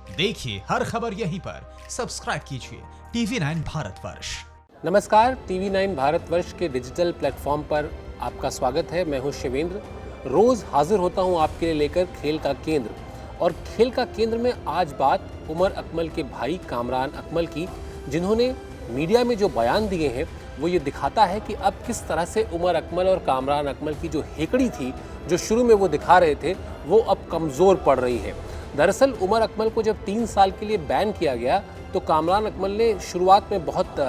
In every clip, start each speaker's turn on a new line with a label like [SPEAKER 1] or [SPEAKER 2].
[SPEAKER 1] देखिए हर खबर यहीं पर, सब्सक्राइब कीजिए TV9 भारतवर्ष।
[SPEAKER 2] नमस्कार, TV9 भारतवर्ष के डिजिटल प्लेटफॉर्म पर आपका स्वागत है। मैं हूं शिवेंद्र। रोज़ हाजिर होता हूं आपके लिए लेकर खेल का केंद्र। और खेल का केंद्र में आज बात उमर अकमल के भाई कामरान अकमल की, जिन्होंने मीडिया में जो बयान दिए हैं वो ये दिखाता है कि अब किस तरह से उमर अकमल और कामरान अकमल की जो हेकड़ी थी, जो शुरू में वो दिखा रहे थे, वो अब कमज़ोर पड़ रही है। दरअसल उमर अकमल को जब 3 साल के लिए बैन किया गया तो कामरान अकमल ने शुरुआत में बहुत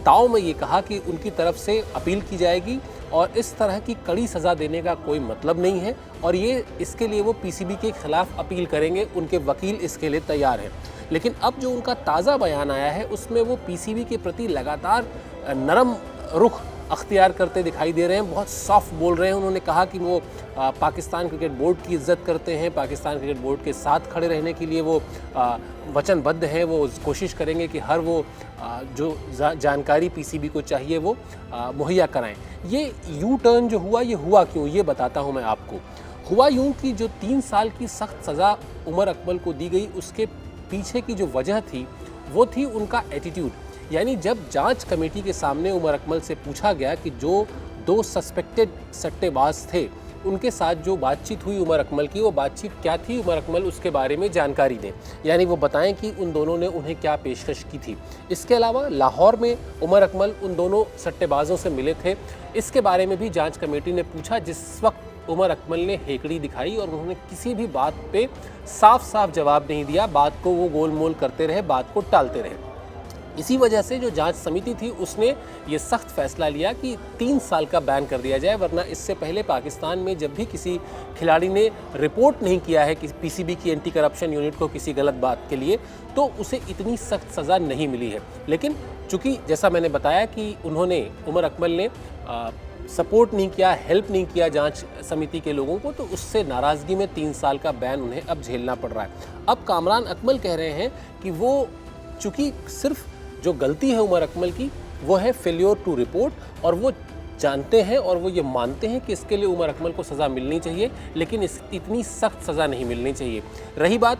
[SPEAKER 2] ताव में ये कहा कि उनकी तरफ से अपील की जाएगी और इस तरह की कड़ी सज़ा देने का कोई मतलब नहीं है, और ये इसके लिए वो पीसीबी के खिलाफ अपील करेंगे। उनके वकील इसके लिए तैयार हैं। लेकिन अब जो उनका ताज़ा बयान आया है उसमें वो पीसीबी के प्रति लगातार नरम रुख अख्तियार करते दिखाई दे रहे हैं, बहुत सॉफ्ट बोल रहे हैं। उन्होंने कहा कि वो पाकिस्तान क्रिकेट बोर्ड की इज्जत करते हैं, पाकिस्तान क्रिकेट बोर्ड के साथ खड़े रहने के लिए वो वचनबद्ध हैं। वो कोशिश करेंगे कि हर वो जो जानकारी पीसीबी को चाहिए वो मुहैया कराएं। ये यू टर्न जो हुआ, ये हुआ क्यों, ये बताता हूं मैं आपको। हुआ यूं कि जो 3 साल की सख्त सज़ा उमर अकमल को दी गई, उसके पीछे की जो वजह थी वो थी उनका एटीट्यूड। यानी जब जांच कमेटी के सामने उमर अकमल से पूछा गया कि जो 2 सस्पेक्टेड सट्टेबाज थे उनके साथ जो बातचीत हुई उमर अकमल की, वो बातचीत क्या थी, उमर अकमल उसके बारे में जानकारी दें। यानी वो बताएं कि उन दोनों ने उन्हें क्या पेशकश की थी। इसके अलावा लाहौर में उमर अकमल उन दोनों सट्टेबाजों से मिले थे, इसके बारे में भी जांच कमेटी ने पूछा। जिस वक्त उमर अकमल ने हेकड़ी दिखाई और उन्होंने किसी भी बात पे साफ साफ जवाब नहीं दिया, बात को वो गोल मोल करते रहे, बात को टालते रहे। इसी वजह से जो जांच समिति थी उसने ये सख्त फैसला लिया कि 3 साल का बैन कर दिया जाए, वरना इससे पहले पाकिस्तान में जब भी किसी खिलाड़ी ने रिपोर्ट नहीं किया है कि पीसीबी की एंटी करप्शन यूनिट को किसी गलत बात के लिए, तो उसे इतनी सख्त सज़ा नहीं मिली है। लेकिन चूँकि जैसा मैंने बताया कि उन्होंने उमर अकमल ने सपोर्ट नहीं किया, हेल्प नहीं किया जांच समिति के लोगों को, तो उससे नाराज़गी में 3 साल का बैन उन्हें अब झेलना पड़ रहा है। अब कामरान अकमल कह रहे हैं कि वो चूँकि सिर्फ जो गलती है उमर अकमल की वो है फेल्योर टू रिपोर्ट, और वो जानते हैं और वो ये मानते हैं कि इसके लिए उमर अकमल को सज़ा मिलनी चाहिए, लेकिन इतनी सख्त सज़ा नहीं मिलनी चाहिए। रही बात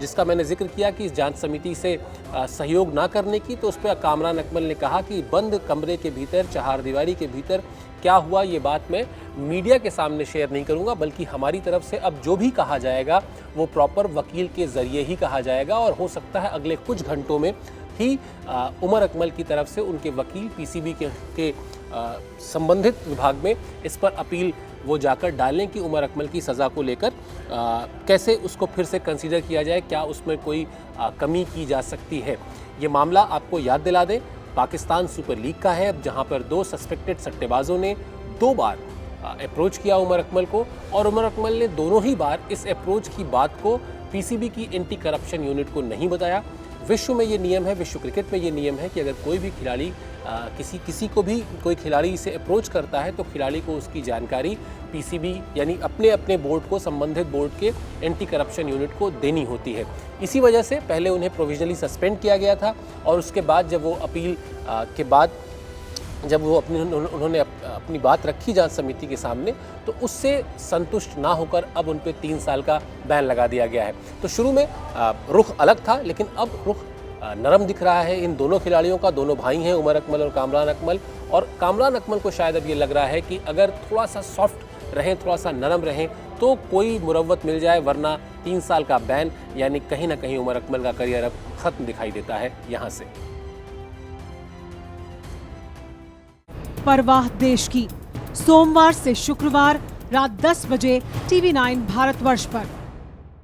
[SPEAKER 2] जिसका मैंने जिक्र किया कि इस जांच समिति से सहयोग ना करने की, तो उस पर कामरान अकमल ने कहा कि बंद कमरे के भीतर, चहारदीवारी के भीतर क्या हुआ ये बात मैं मीडिया के सामने शेयर नहीं करूंगा, बल्कि हमारी तरफ से अब जो भी कहा जाएगा वो प्रॉपर वकील के ज़रिए ही कहा जाएगा, और हो सकता है अगले कुछ घंटों में ही उमर अकमल की तरफ से उनके वकील पीसीबी के संबंधित विभाग में इस पर अपील वो जाकर डालें कि उमर अकमल की सज़ा को लेकर कैसे उसको फिर से कंसीडर किया जाए, क्या उसमें कोई कमी की जा सकती है। ये मामला आपको याद दिला दें, पाकिस्तान सुपर लीग का है, जहां पर 2 सस्पेक्टेड सट्टेबाजों ने 2 बार अप्रोच किया उमर अकमल को, और उमर अकमल ने दोनों ही बार इस अप्रोच की बात को पीसीबी की एंटी करप्शन यूनिट को नहीं बताया। विश्व में ये नियम है, विश्व क्रिकेट में ये नियम है कि अगर कोई भी खिलाड़ी किसी को भी कोई खिलाड़ी से अप्रोच करता है तो खिलाड़ी को उसकी जानकारी पीसीबी यानी अपने बोर्ड को, संबंधित बोर्ड के एंटी करप्शन यूनिट को देनी होती है। इसी वजह से पहले उन्हें प्रोविजनली सस्पेंड किया गया था, और उसके बाद जब वो अपील के बाद जब वो उन्होंने अपनी बात रखी जांच समिति के सामने, तो उससे संतुष्ट ना होकर अब उन पे 3 साल का बैन लगा दिया गया है। तो शुरू में रुख अलग था, लेकिन अब रुख नरम दिख रहा है इन दोनों खिलाड़ियों का। दोनों भाई हैं, उमर अकमल और कामरान अकमल, और कामरान अकमल को शायद अब ये लग रहा है कि अगर थोड़ा सा सॉफ्ट रहें, थोड़ा सा नरम रहें तो कोई मुरव्वत मिल जाए, वरना 3 साल का बैन यानी कहीं ना कहीं उमर अकमल का करियर अब ख़त्म दिखाई देता है यहाँ से।
[SPEAKER 3] परवाह देश की, सोमवार से शुक्रवार रात 10 बजे TV9 भारतवर्ष पर।